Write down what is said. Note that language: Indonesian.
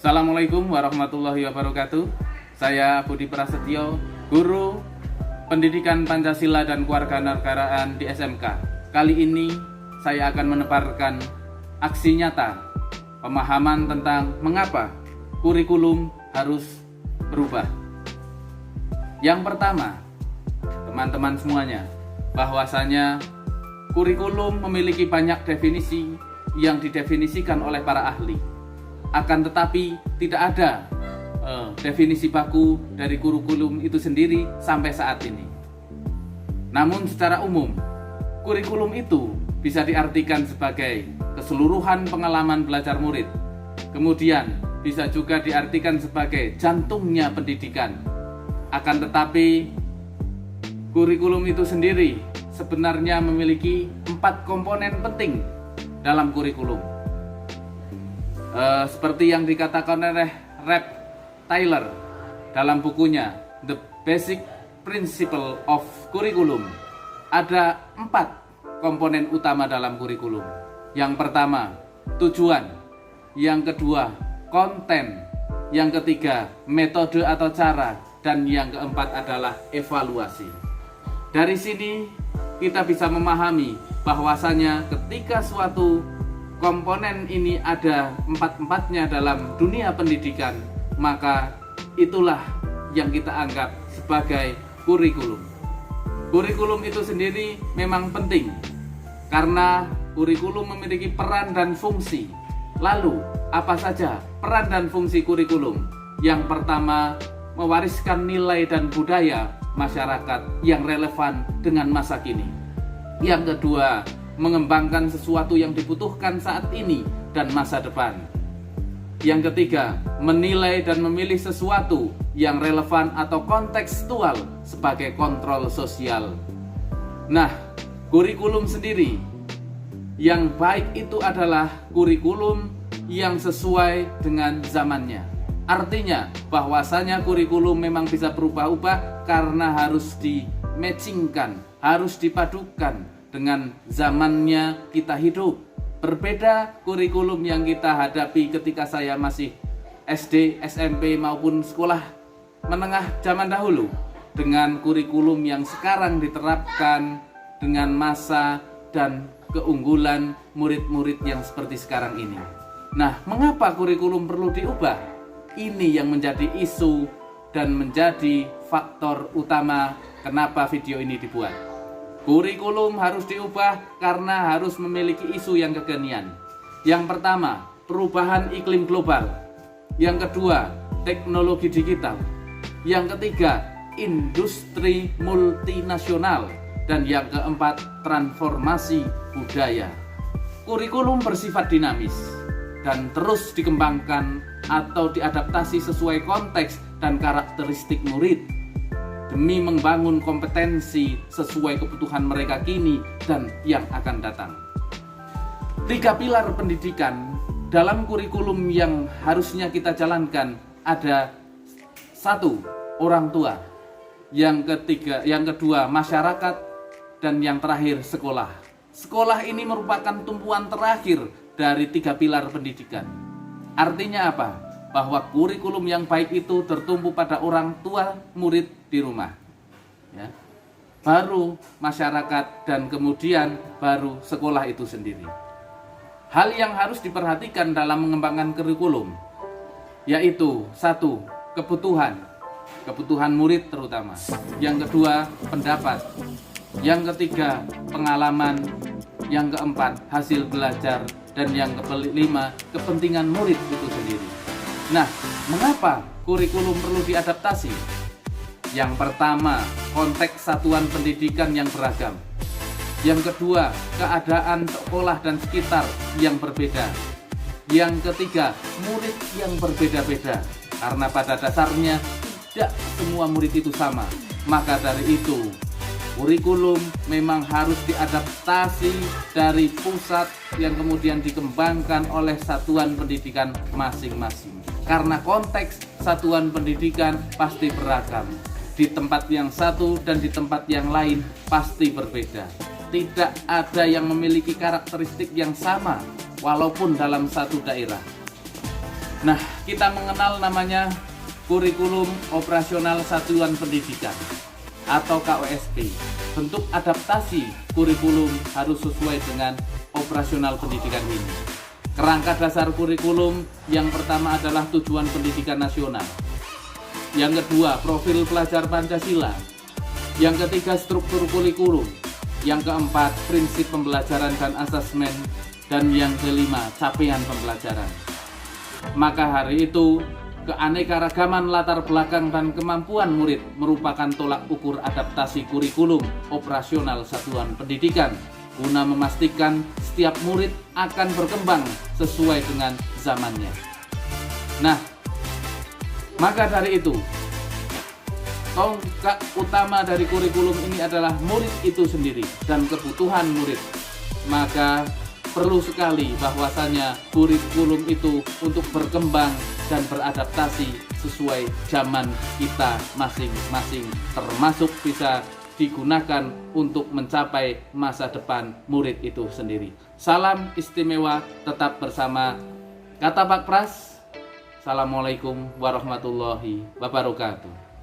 Assalamualaikum warahmatullahi wabarakatuh. Saya Budi Prasetyo, Guru Pendidikan Pancasila dan Kewarganegaraan di SMK. Kali ini saya akan menebarkan aksi nyata pemahaman tentang mengapa kurikulum harus berubah. Yang pertama, teman-teman semuanya, bahwasanya kurikulum memiliki banyak definisi yang didefinisikan oleh para ahli. Akan tetapi tidak ada definisi baku dari kurikulum itu sendiri sampai saat ini. Namun secara umum, kurikulum itu bisa diartikan sebagai keseluruhan pengalaman belajar murid. Kemudian bisa juga diartikan sebagai jantungnya pendidikan. Akan tetapi kurikulum itu sendiri sebenarnya memiliki 4 komponen penting dalam kurikulum. Seperti yang dikatakan oleh Rep Taylor dalam bukunya The Basic Principle of Curriculum, ada 4 komponen utama dalam kurikulum. Yang pertama, tujuan. Yang kedua, konten. Yang ketiga, metode atau cara. Dan yang keempat adalah evaluasi. Dari sini kita bisa memahami bahwasanya ketika suatu komponen ini ada 4-4-nya dalam dunia pendidikan, maka itulah yang kita anggap sebagai kurikulum. Kurikulum itu sendiri memang penting karena kurikulum memiliki peran dan fungsi. Lalu, apa saja peran dan fungsi kurikulum? Yang pertama, mewariskan nilai dan budaya masyarakat yang relevan dengan masa kini. Yang kedua, mengembangkan sesuatu yang dibutuhkan saat ini dan masa depan. Yang ketiga, menilai dan memilih sesuatu yang relevan atau kontekstual sebagai kontrol sosial. Nah, kurikulum sendiri yang baik itu adalah kurikulum yang sesuai dengan zamannya. Artinya bahwasanya kurikulum memang bisa berubah-ubah karena harus di-matchingkan, harus dipadukan dengan zamannya kita hidup. Berbeda kurikulum yang kita hadapi ketika saya masih SD, SMP maupun sekolah menengah zaman dahulu dengan kurikulum yang sekarang diterapkan dengan masa dan keunggulan murid-murid yang seperti sekarang ini. Nah, mengapa kurikulum perlu diubah? Ini yang menjadi isu dan menjadi faktor utama kenapa video ini dibuat. Kurikulum harus diubah karena harus memiliki isu yang kekinian. Yang pertama, perubahan iklim global. Yang kedua, teknologi digital. Yang ketiga, industri multinasional. Dan yang keempat, transformasi budaya. Kurikulum bersifat dinamis dan terus dikembangkan atau diadaptasi sesuai konteks dan karakteristik murid demi membangun kompetensi sesuai kebutuhan mereka kini dan yang akan datang. 3 pilar pendidikan dalam kurikulum yang harusnya kita jalankan ada 1, orang tua. Yang kedua, masyarakat, dan yang terakhir, sekolah. Sekolah ini merupakan tumpuan terakhir dari 3 pilar pendidikan. Artinya apa? Bahwa kurikulum yang baik itu tertumpu pada orang tua murid di rumah, ya. Baru masyarakat dan kemudian baru sekolah itu sendiri. Hal yang harus diperhatikan dalam mengembangkan kurikulum yaitu 1, kebutuhan murid terutama. Yang kedua, pendapat. Yang ketiga, pengalaman. Yang keempat, hasil belajar. Dan yang kelima, kepentingan murid itu sendiri. Nah, mengapa kurikulum perlu diadaptasi? Yang pertama, konteks satuan pendidikan yang beragam. Yang kedua, keadaan sekolah dan sekitar yang berbeda. Yang ketiga, murid yang berbeda-beda. Karena pada dasarnya tidak semua murid itu sama. Maka dari itu, kurikulum memang harus diadaptasi dari pusat yang kemudian dikembangkan oleh satuan pendidikan masing-masing. Karena konteks satuan pendidikan pasti beragam. Di tempat yang satu dan di tempat yang lain pasti berbeda. Tidak ada yang memiliki karakteristik yang sama walaupun dalam satu daerah. Nah, kita mengenal namanya Kurikulum Operasional Satuan Pendidikan atau KOSP. Bentuk adaptasi kurikulum harus sesuai dengan operasional pendidikan ini. Kerangka dasar kurikulum yang pertama adalah tujuan pendidikan nasional. Yang kedua, profil pelajar Pancasila. Yang ketiga, struktur kurikulum. Yang keempat, prinsip pembelajaran dan asesmen. Dan yang kelima, capaian pembelajaran. Maka hari itu, keanekaragaman latar belakang dan kemampuan murid merupakan tolak ukur adaptasi kurikulum operasional satuan pendidikan guna memastikan setiap murid akan berkembang sesuai dengan zamannya. Nah, maka dari itu, tonggak utama dari kurikulum ini adalah murid itu sendiri dan kebutuhan murid. Maka perlu sekali bahwasanya kurikulum itu untuk berkembang dan beradaptasi sesuai zaman kita masing-masing, termasuk bisa digunakan untuk mencapai masa depan murid itu sendiri. Salam istimewa, tetap bersama Kata Pak Pras. Assalamualaikum warahmatullahi wabarakatuh.